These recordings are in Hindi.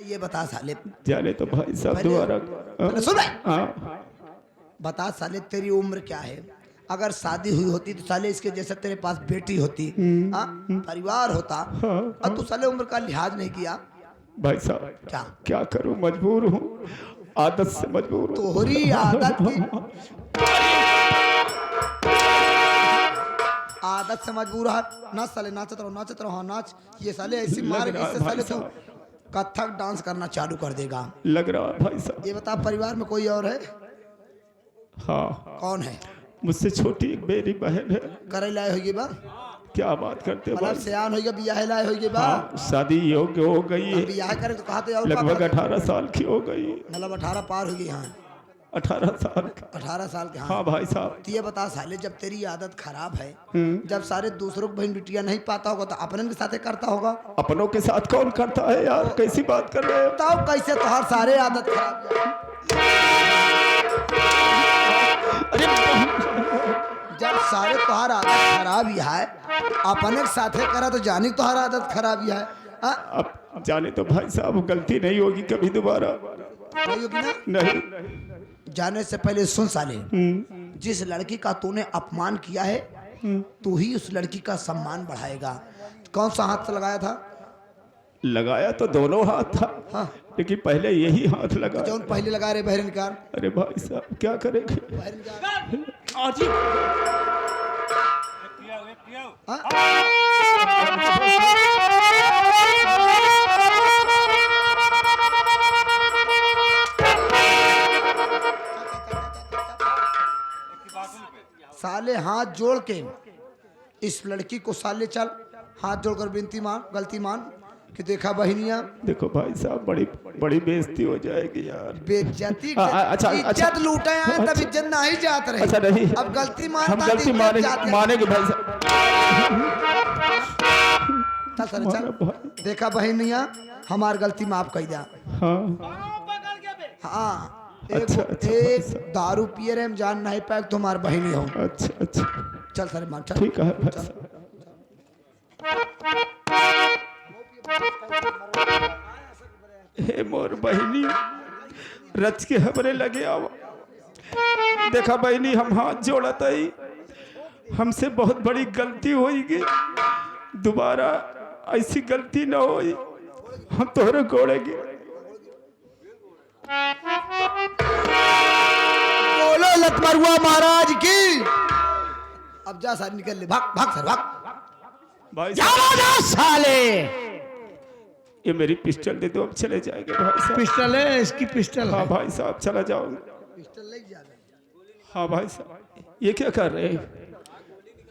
ये बता साले, जाने तो भाई साहब दोबारा। सुन भाई, हाँ बता साले तेरी उम्र क्या है? अगर शादी हुई होती तो साले इसके जैसा तेरे पास बेटी होती, हाँ परिवार होता, और तू साले उम्र का लिहाज नहीं किया। भाई साहब क्या क्या करूं, मजबूर हूँ, आदत से मजबूर हूँ। तोहरी आदत की आदत से मजबूर है ना साले। नाचत रहो हाँ नाच। ये साले ऐसी मार इससे साले तू कथक डांस करना चालू कर देगा, लग रहा है भाई साहब। ये बता परिवार में कोई और है? हाँ कौन है? मुझसे छोटी एक मेरी बहन है। करे लाए होगी बा? क्या बात करते हो मतलब भाई? सियान होगी, बियाह लाए होगी बा? हाँ शादी योग्य हो गई है, बियाह करे तो कहते और लगभग 18 साल की हो गई। मतलब 18 पार हो गई। हाँ 18 साल। 18 साल के। हाँ भाई साहब। तो ये बता साले, जब तेरी आदत खराब है, जब सारे दूसरों को बहन बिटिया नहीं पाता होगा तो अपने के साथ करता होगा। अपनों के साथ कौन करता है यार, कैसी बात कर रहे हो? बताओ कैसे तुम्हारे सारे आदत खराब अरे जब सारे तुम्हार आदत खराब ही है, अपने के साथे करा तो जानी तुम्हारा आदत खराब ही है। अब जाने तो भाई साहब गलती नहीं होगी कभी दोबारा। नहीं होगी ना? नहीं। जाने से पहले सुन साले, जिस लड़की का तूने अपमान किया है, तू ही उस लड़की का सम्मान बढ़ाएगा। कौन सा हाथ से लगाया था? लगाया तो दोनों हाथ था। हाँ। लेकिन पहले यही हाथ लगा। जो पहले लगा रहे बहर निकाल। अरे भाई साहब क्या करेंगे? साले हाथ जोड़ के इस लड़की को साले चल हाथ जोड़कर विनती मान, गलती मान कि देखा बहनिया। देखो भाई साहब बड़ी बड़ी बेइज्जती हो जाएगी यार। बेइज्जती अच्छा, इज्जत लूटे हैं तब इज्जत नहीं जात रही। अच्छा नहीं, अब गलती मान, हम गलती मानेंगे भाई साहब। चल सर चल, देखा बहनिया हमार गलती माफ कर दिया। हाँ एक दारू पिए रहे हम जान नहीं पाए तुम्हार बहनी हो। अच्छा अच्छा चल सर मान चल। ठीक है भाई। हे मोर बहनी रच के हमरे लगे आवा। देखा बहनी हम हाथ जोड़त आई, हमसे बहुत बड़ी गलती होगी, दोबारा ऐसी गलती ना होई, हम तोहरे गोड़ेंगे। बोलो लतमरुआ महाराज की। अब जा सारे निकल ले, भाग भाग सर भाग। भाई जा साले। ये मेरी पिस्टल दे दो, अब चले जाएंगे भाई साहब। पिस्टल है इसकी? पिस्टल? हाँ भाई साहब चला जाओ। पिस्टल ले जा। हाँ भाई साहब ये क्या कर रहे हैं?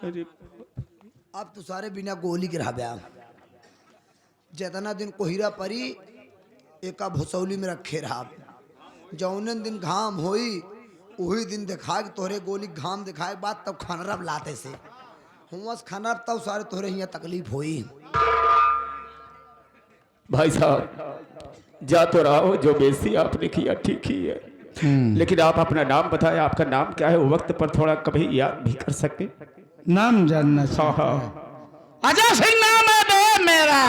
अरे अब तो सारे बिना गोली गिरा बया। जितना दिन कोहिरा परी एका भुसौली में रखे रहा, जौन दिन घाम होई वही दिन दिखा तोहरे गोली घाम दिखाए बात तब खनरब लाते से हुआ खनरब तब सारे तोहरे यहाँ तकलीफ हुई। भाई साहब जा तो रहा हो, जो बेइज्जती आपने किया ठीक ही है, लेकिन आप अपना नाम बताएं, आपका नाम क्या है? वो वक्त पर थोड़ा कभी याद भी कर सकते? नाम जानना? हाँ अजय सिंह नाम है बे मेरा।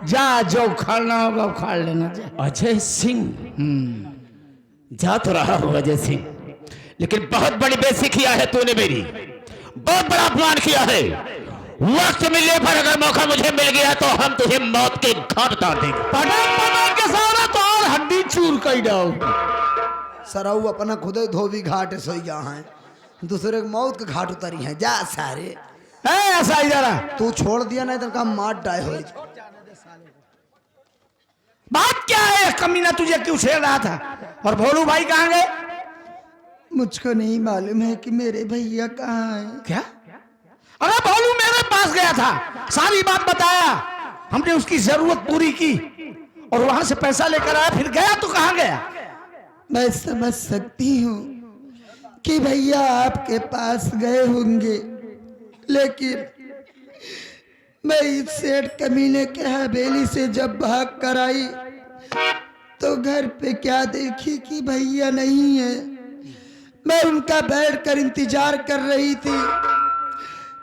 जा जो उखाड़ना होगा उखाड़ लेना। अजय सिंह। जा तो रहा हो अजय सिंह, लेकिन बहुत बड़ी बेइज्जती किया है तूने मेरी, बहुत बड़ा अपमान किया है। वक्त मिलने पर अगर मौका मुझे मिल गया तो हम तुझे मौत के घाट उतार देंगे। पटक के सारा तो और हड्डी चूर कर डाओ। सराऊ अपना खुद धोबी घाट सोई जा है, दूसरे के मौत के घाट उतरी है। जा सारे ऐसा ही जरा तू छोड़ दिया नहीं तो काम मार डाय हो। बात क्या है कमीना, तुझे क्यों छेड़ रहा था? और भोलू भाई कहाँ गए? मुझको नहीं मालूम है कि मेरे भैया कहाँ हैं। क्या? अरे भोलू मेरे पास गया था, सारी बात बताया, हमने उसकी जरूरत पूरी की और वहां से पैसा लेकर आया, फिर गया तो कहाँ गया? मैं समझ सकती हूँ कि भैया आपके पास गए होंगे, लेकिन मैं इस सेठ कमीने के हवेली से जब भाग कर आई तो घर पे क्या देखी कि भैया नहीं है। मैं उनका बैठकर इंतजार कर रही थी,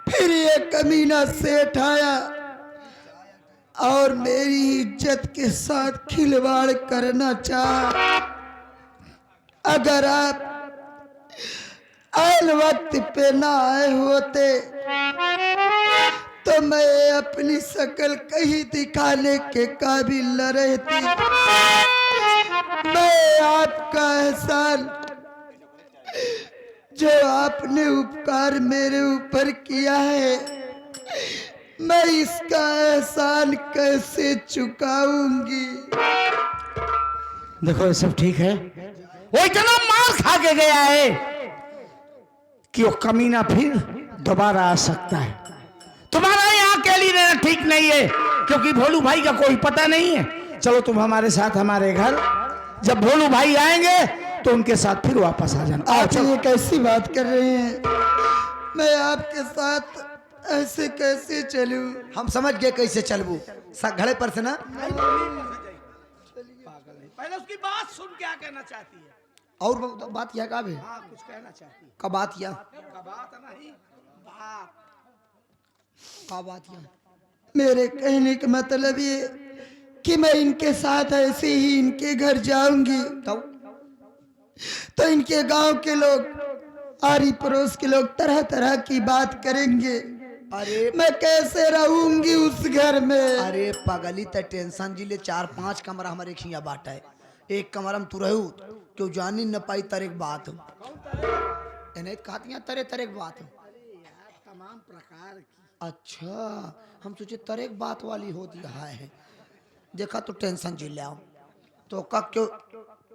फिर ये कमीना सेठ आया और मेरी इज्जत के साथ खिलवाड़ करना चाह, अगर आप ऐन वक्त पे ना आए होते तो मैं अपनी शक्ल कहीं दिखाने के काबिल न रहती। मैं आपका एहसान, जो आपने उपकार मेरे ऊपर किया है, मैं इसका एहसान कैसे चुकाऊंगी। देखो ये सब ठीक है, वो इतना मार खा के गया है कि वो कमीना फिर दोबारा आ सकता है। तुम्हारा यहाँ अकेली रहना ठीक नहीं है, क्योंकि भोलू भाई का कोई पता नहीं है। चलो तुम हमारे साथ हमारे घर, जब भोलू भाई आएंगे तो उनके साथ फिर वापस आ जाना। आप ये कैसी बात कर रहे हैं, मैं आपके साथ ऐसे कैसे चलूं? हम समझ गए कैसे चलबू, घड़े पर से ना। पहले उसकी बात सुन, क्या कहना चाहती है। और बात यह का भी हाँ, कुछ कहना चाहती है। का बात यह बात नहीं, बात का बात यह मेरे कहने का मतलब ये कि मैं इनके साथ ऐसे ही इनके घर जाऊंगी तो इनके गांव के लोग, आरी पड़ोस के लोग तरह तरह की बात करेंगे। अरे मैं कैसे रहूंगी उस घर में। अरे पगली त टेंशन जी ले 4-5 कमरा हमारे खिया बाटा है, एक कमरा में तू रहू क्यों जानी न पाई तरह बात हो इन्हें कहती तरह तरह बात हो तमाम प्रकार की। अच्छा हम सोचे तरह बात वाली होती है। देखा तो टेंशन जी ले आओ तो का क्यों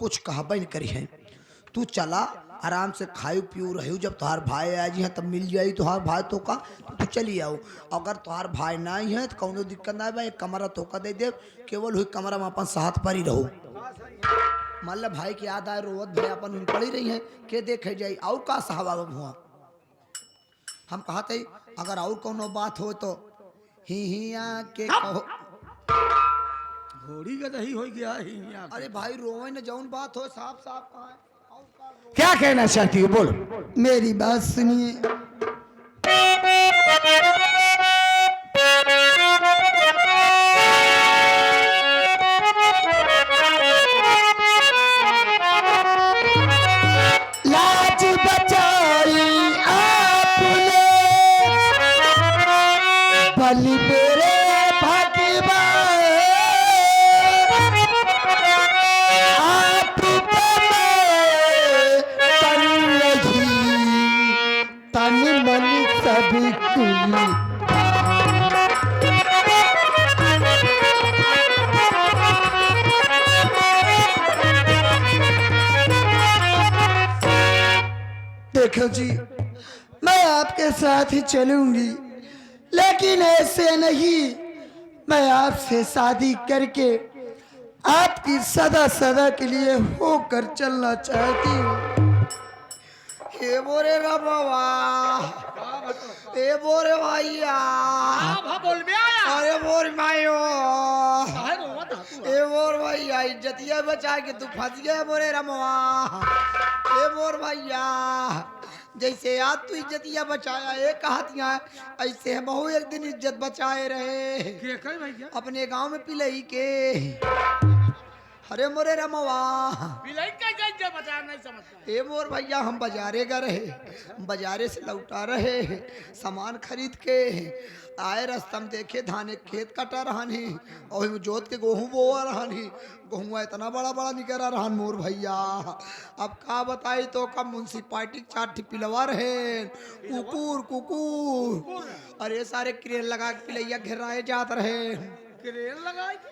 कुछ कहबा नहीं करी है। तू चला आराम से खायू पियू रहू, जब तुम्हार भाई आ जी तब मिल जाई तुम्हार भाई तो का तू चली आओ। अगर तुम्हार भाई नहीं है तो कौनो दिक्कत ना है, एक कमरा तो का दे दे, केवल हुई कमरा में अपन साथ पर ही रहो। मान ला भाई की याद आए रोवत भाई अपन पड़ी रही है के देखे जाई और का सहावा हुआ। हम कहते अगर और कोनो बात हो तो ही के कहो। घोड़ी का दही हो गया ही यहाँ। अरे भाई रोवे न जौन बात हो साफ साफ कहा है। क्या कहना चाहती हो, बोलो। मेरी बात सुनिए। लाज बचाई आपने, बलि मेरे भगवान, आप तन लगी तन मन सभी कुली। देखो जी, मैं आपके साथ ही चलूंगी, लेकिन ऐसे नहीं। मैं आपसे शादी करके आपकी सदा सदा के लिए होकर चलना चाहती हूँ। हे बोरे रबावा, हे बोरे भैया, बोल में आया। अरे बोर मायो, हे बोर भैया इज्जतिया बचा के तू फंस गया बोरे रमवा। हे बोर भैया जैसे आज तू इज्जतिया बचाया एक कहतिया, ऐसे हम बहु एक दिन इज्जत बचाए रहे अपने गांव में पिलई के। अरे मोरे रमवा ए मोर भैया हम बाजारे गए रहे, बाजारे से लौटा रहे सामान खरीद के आए, रास्ता में देखे धाने खेत कटा रहानी और जोत के गेहूँ बोआ रहानी। गेहूँ इतना बड़ा बड़ा निकला रहा मोर भैया। अब का बताई तो कब म्यूनसिपालिटी 4 पिलवा रहे कुकुर कुकुर। अरे सारे क्रेन लगा के पिलैया घेराए जात रहे।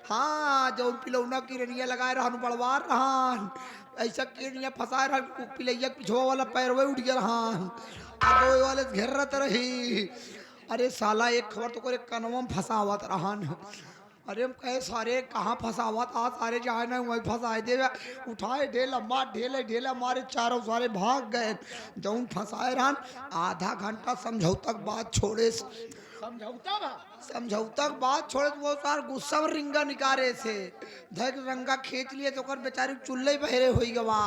हाँ जो पिलौना किरनिया लगाए रहन बड़वार रहन, ऐसा किरनिया फंसाए रहन पिलैया पिछवा वाला पैरवे उठ गया रहन, आगे वाले घेरत रही। अरे साला एक खबर तो करे कनवा में फंसावत रहन। अरे हम कहे सारे कहाँ फंसावत आ, सारे जाए ना वही फंसाए दे, उठाए ढेला मार ढेले ढेला मारे, चारों सारे भाग गए। जौन फंसाए रहन आधा घंटा समझौता बात छोड़े, समझौता बात छोड़े तो वो सार गुस्सा में रिंगा निकारे से धक रंगा खींच लिए तो कर बेचारी चुल्ले बहरे हो गवा।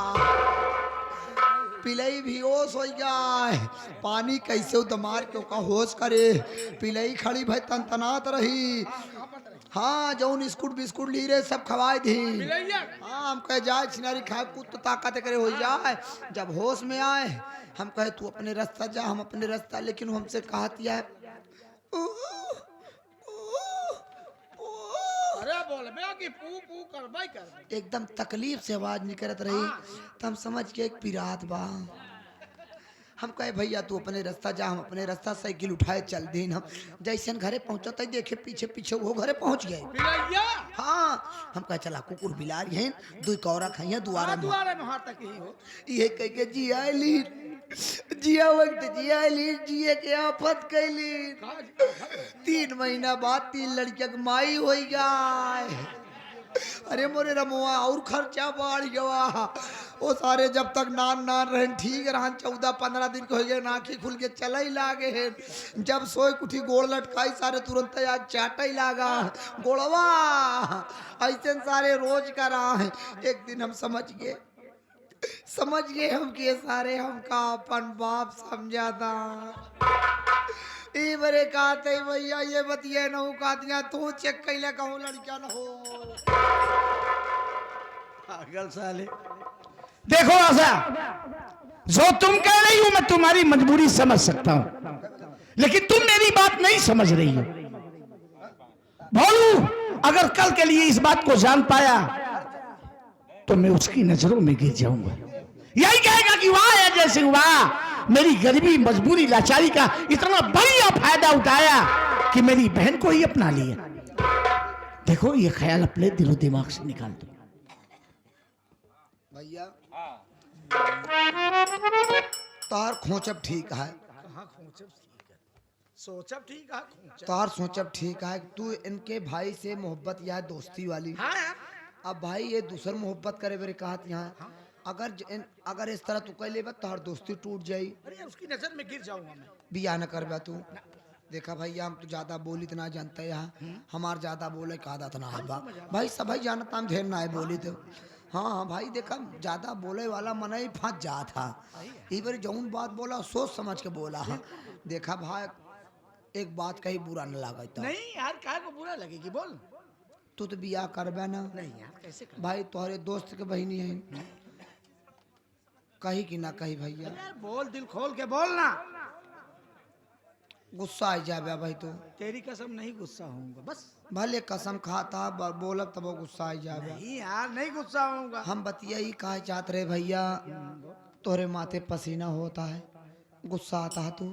पिलई भी होश हो गया, पानी कैसे दमार क्यों का होश करे। पिलई खड़ी भाई तन तनात रही। हाँ जौन स्कूट बिस्कुट ली रहे सब खवाई थी। हाँ हम कहे जाए छिनारी खाए कुछ तो ताकत करे हो जाए। जब होश में आए हम कहे तू अपने रास्ता जा, हम अपने रास्ता, लेकिन हमसे कहा दिया है अरे बोल बे कि पू पू करबई कर। एकदम तकलीफ से आवाज निकलत रही। तो हम समझ के एक पिरात बा। हम कहे भैया तू अपने रास्ता जा, हम अपने रास्ता, साइकिल उठाए चल दिन। हम जैसे घरे पहुंचा था देखे पीछे पीछे वो घरे पहुंच गए। हाँ हम कहे चला कुकुर बिलार हैं दू कौरा खाइया दुआरा में वहां तक ही हो। ये कह के जिया ली जिया वक्त जिया ली जिए के आफत कैली। 3 महीना बाद 3 लड़किया के माई हो गए। अरे मोरे रमुआ और खर्चा बढ़ गया। वो सारे जब तक नान नान रहे ठीक रहन 14-15 दिन के हो गए नाखी खुल के चल ही लागे है। जब सोए कुठी गोड़ लटकाई सारे तुरंत आज चाट ही लागा गोड़वा। ऐसे सारे रोज करा है। एक दिन हम समझ गए हम के सारे हमका अपन बाप समझा था। ई बरे कहते भैया ये बतिया न हो कहतिया तू चेक कैले कहूँ लड़किया न हो पागल साले। देखो आशा, जो तुम कह रही हो मैं तुम्हारी मजबूरी समझ सकता हूं, लेकिन तुम मेरी बात नहीं समझ रही हो। भोलू अगर कल के लिए इस बात को जान पाया तो मैं उसकी नजरों में गिर जाऊंगा। यही कहेगा कि वाह है जैसे वाह, मेरी गरीबी मजबूरी लाचारी का इतना बढ़िया फायदा उठाया कि मेरी बहन को ही अपना लिया। देखो ये ख्याल अपने दिलो दिमाग से निकाल दो। भैया तार खोचब ठीक है, सोचब ठीक है, तार सोचब ठीक है। तू इनके भाई से मोहब्बत या दोस्ती वाली। अब भाई ये दूसर मोहब्बत करे बेरे कहत यहाँ अगर इस तरह तू कह ले तोहर दोस्ती टूट जाई। अरे उसकी नजर में गिर जाऊंगा मैं। बिया न करबा तू। देखा भैया हम तो ज्यादा बोली तो ना जानते यहाँ हमार ज्यादा बोले का आदत ना है बा भाई। सब भाई जानता हम ढेर ना है बोली तो। हाँ भाई देखा ज्यादा बोले वाला मन ही फंस जा था। ये बार जौन बात बोला सोच समझ के बोला। हाँ देखा भाई एक बात कहीं बुरा न लगा। नहीं यार काहे को बुरा लगेगी बोल। तू तो बिया करबा ना। नहीं यार कैसे कर? भाई तुम्हारे दोस्त के बहनी है कही कि ना कही भैया। यार बोल दिल खोल के बोल ना। गुस्सा आ जाए भाई तू। तेरी कसम नहीं गुस्सा होऊंगा बस। भले कसम खाता बोलब तब गुस्सा आ जाए। नहीं यार नहीं गुस्सा होऊंगा। हम बतिया ही कहा चाहते रहे भैया तोरे माथे पसीना होता है गुस्सा आता है तू।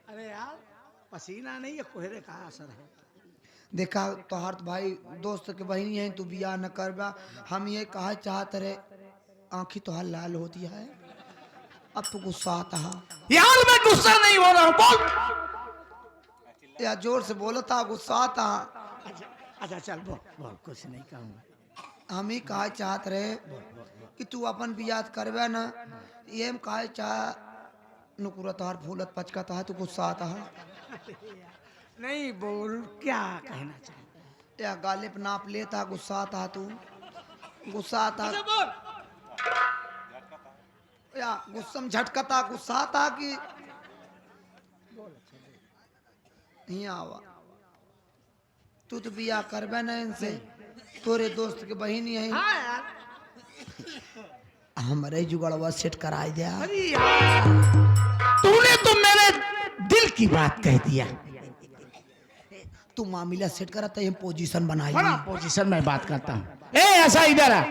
अरे यार पसीना नहीं है कोहरे का असर है। देखा तोहार भाई दोस्त के बहनी है तू बिया न करबा। हम ये कहा चाहते रहे आंखी तोहार लाल होती है अब तो गुस्सा आता है। यार मैं गुस्सा नहीं हो रहा हूँ बोल। या जोर से बोलो था गुस्सा आता। अच्छा चल बोल बोल कुछ नहीं कहूँगा। हम ही कहा चाहते रहे कि तू अपन बियाह करबे ना। ये हम कहा चाह नुकुरा तोहार फूलत पचकाता है तो गुस्सा आता है। नहीं बोल क्या कहना चाहता या गाले पे नाप लेता गुस्सा आता तू गुस्सा आता या गुस्सा में झटकता गुस्सा आता कि नहीं आवा। तू तो बिया करबे ना इनसे तोरे दोस्त के बहनी है। हाँ यार हमारे जुगाड़वा सेट करा दिया। अरे यार तूने तो मेरे दिल की बात कह दिया। तू मामला सेट करा तो हम पोजीशन बनाई। बड़ा पोजीशन में बात करता हूँ। ए ऐसा इधर आ।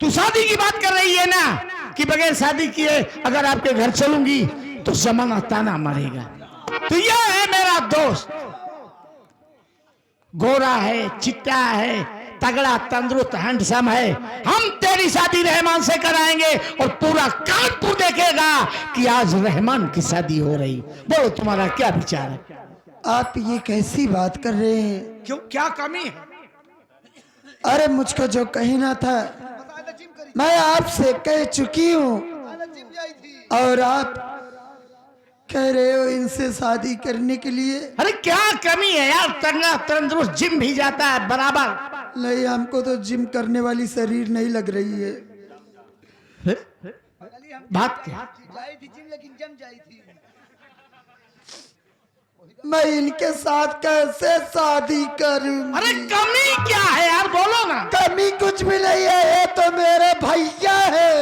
तू शादी की बात कर रही है ना कि बगैर शादी किए अगर आपके घर चलूंगी तो जमाना ताना मारेगा। तो यह है मेरा दोस्त, गोरा है, चिट्टा है, तगड़ा तंदुरुस्त हैंडसम है। हम तेरी शादी रहमान से कराएंगे और पूरा कानपुर देखेगा कि आज रहमान की शादी हो रही। बोलो तुम्हारा क्या विचार है? आप ये कैसी बात कर रहे हैं? क्यों क्या कमी है? अरे मुझको जो कहना था मैं आपसे कह चुकी हूँ और आप कह रहे हो इनसे शादी करने के लिए। अरे क्या कमी है यार, तगड़ा तंदुरुस्त, जिम भी जाता है बराबर। नहीं हमको तो जिम करने वाली शरीर नहीं लग रही है। बात क्या? मैं इनके साथ कैसे शादी करूं? अरे कमी क्या है यार, बोलो ना। कमी कुछ भी नहीं है, ये तो मेरे भैया है।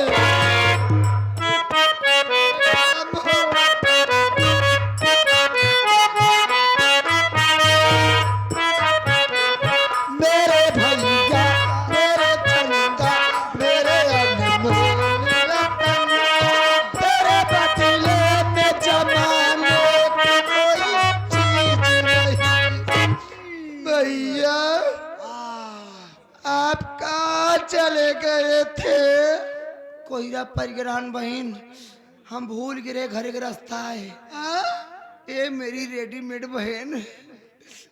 मेरे भैया, मेरे चंदा, मेरे अनमोल रतन, तेरे बदले में जमाने की कोई चीज नहीं। भैया आप कहाँ चले गए थे? कोईरा परिग्रहण बहन, हम भूल गिरे घर के रास्ता है। ये मेरी रेडीमेड बहन।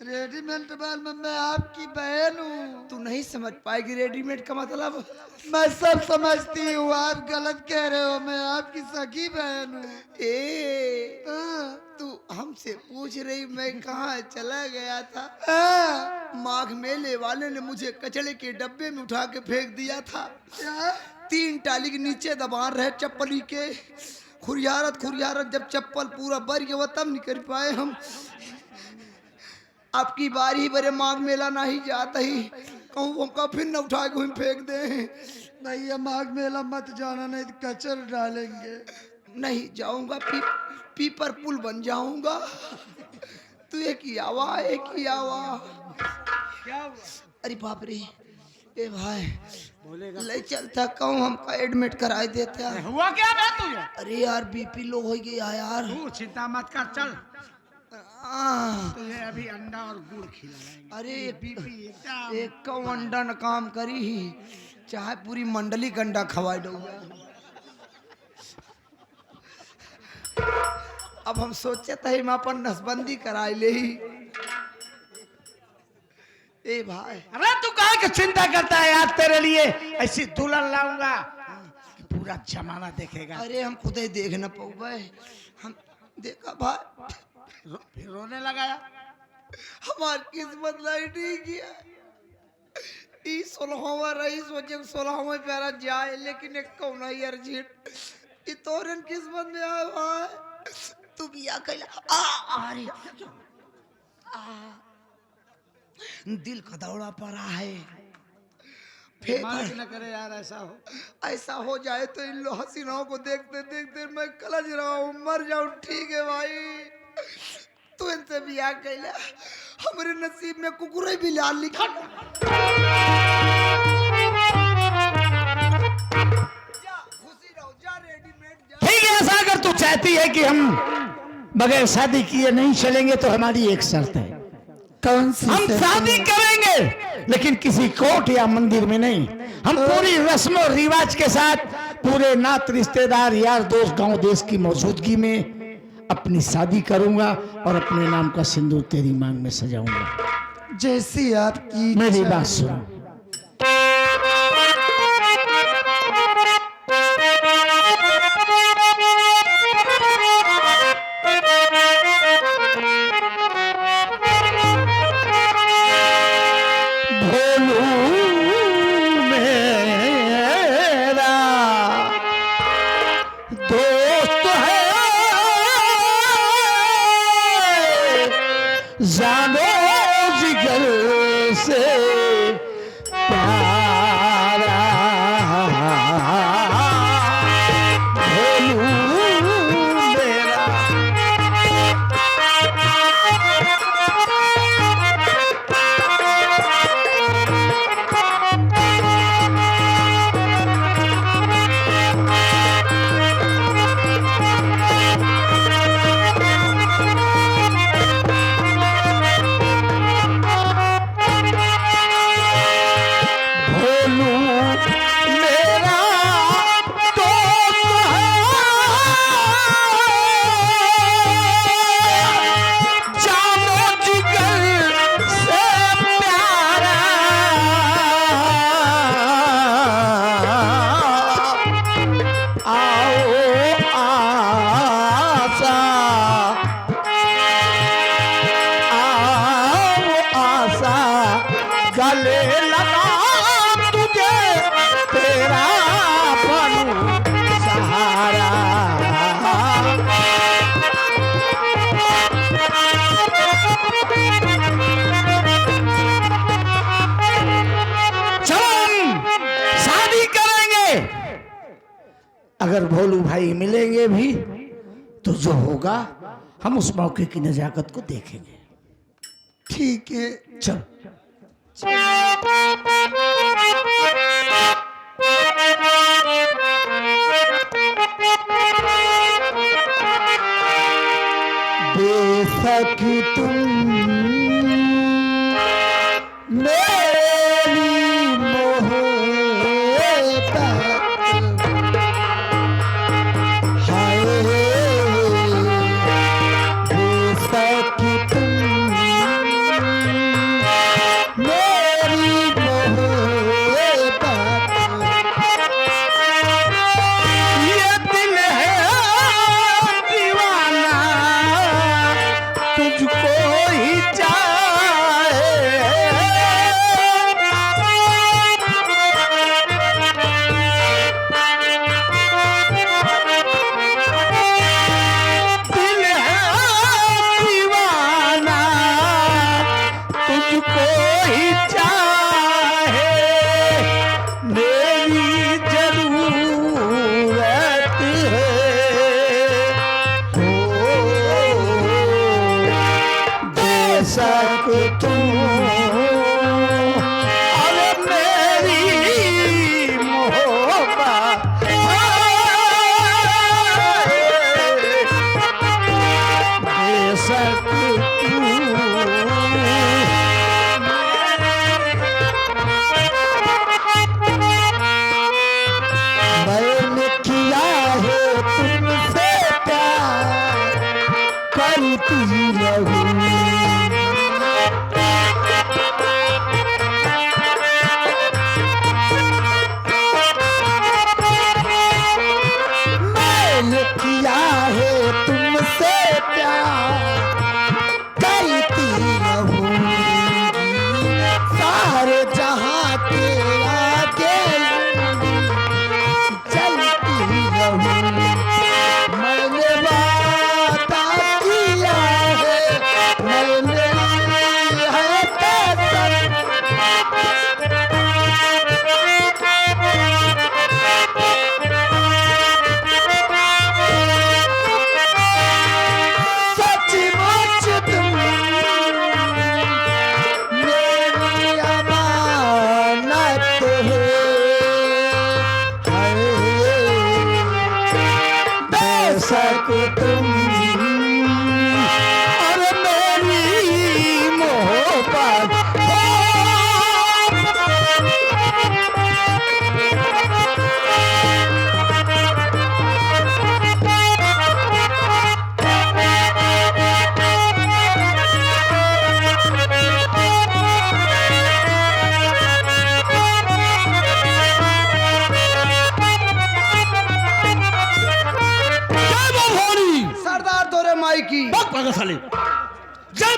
रेडीमेड बाल में मैं आपकी बहन हूँ। तू नहीं समझ पाएगी रेडीमेड का मतलब। मैं सब समझती हूँ, आप गलत कह रहे हो, मैं आपकी सगी बहन हूँ। ए तू हमसे पूछ रही मैं कहाँ चला गया था? माघ मेले वाले ने मुझे कचड़े के डब्बे में उठा के फेंक दिया था। 3 टाली के नीचे दबा रहे चप्पली के। खुरियारत खुरियारत जब चप्पल पूरा बर गया तब निकल पाए हम। आपकी बारी बरे माघ मेला नहीं जाता ही कहूँ हमका फिर न उठा के फेंक दे। भैया माघ मेला मत जाना, नहीं तो कचर डालेंगे। नहीं जाऊंगा, पीपर पुल बन जाऊंगा। तू एक ही आवा, एक ही आवा। अरे बाप रे, ए भाई ले चलता कहूँ हमका एडमिट कराए देता। हुआ क्या बे तुझे? अरे यार बीपी लो हो गया यार। तू चिंता मत कर, चल तुझे अभी अंडा और गुड़ खिलाएंगे। अरे बीपी एकदम एक का अंडा न काम करी ही, चाहे पूरी मंडली का अंडा खवाए दो। अब हम सोचे थे हम अपन नसबंदी कराए ले ही। ए भाई अरे तू काहे की चिंता करता है यार, तेरे लिए ऐसी दुल्हन लाऊंगा कि पूरा जमाना देखेगा। अरे हम खुद ही देख न पाऊँ। हम देखा भाई फिर रोने लगाया। हमारी किस्मत नहीं किया। 16वां रही, सोचे 16वां प्यारा जाए, लेकिन एक कौन ही अर्जेंट ये तोरन किस्मत में आए भाई। तू भी आ कैला अरे दिल का दौड़ा पड़ा है। न करे यार, ऐसा हो जाए तो इन हसीनाओं को देखते देखते मैं कलज रहा हूँ, मर जाऊं। ठीक है भाई, तू इनसे भी आ कैला, हमारे नसीब में कुकुरे भी लाल लिखा। ठीक है, ऐसा अगर तू चाहती है कि हम बगैर शादी किए नहीं चलेंगे तो हमारी एक शर्त है। कौन सी? हम शादी करेंगे लेकिन किसी कोर्ट या मंदिर में नहीं। हम पूरी रस्म और रिवाज के साथ पूरे नात रिश्तेदार यार दोस्त गांव देश की मौजूदगी में अपनी शादी करूंगा और अपने नाम का सिंदूर तेरी मांग में सजाऊंगा। जैसी आपकी मेरी बात सुनो। जानो जिगर से अगर भोलू भाई मिलेंगे भी तो जो होगा हम उस मौके की नजाकत को देखेंगे। ठीक है। चल बेशक तुम मेरी मोहब्बत हाय, बेशक तुम मेरी मोहब्बत ये दिल है दीवाना तुझको ही दिल है दीवाना तुझको ही चाहे, मेरी जरूरत है बेशक तुम और मेरी मोहब्बत बेशक मैंने किया है तुमसे प्यार करती रहूं। मैंने किया है तुमसे प्यार करती रहूंगी, सारे जहां के आगे चलती रहूंगी। मैंने वादा किया है, मैंने ली है कसम, सचमुच तुम मेरी अमानत है, बेशक तुम और मेरी मोहब्बत सरदार दोरे माई की। साले जय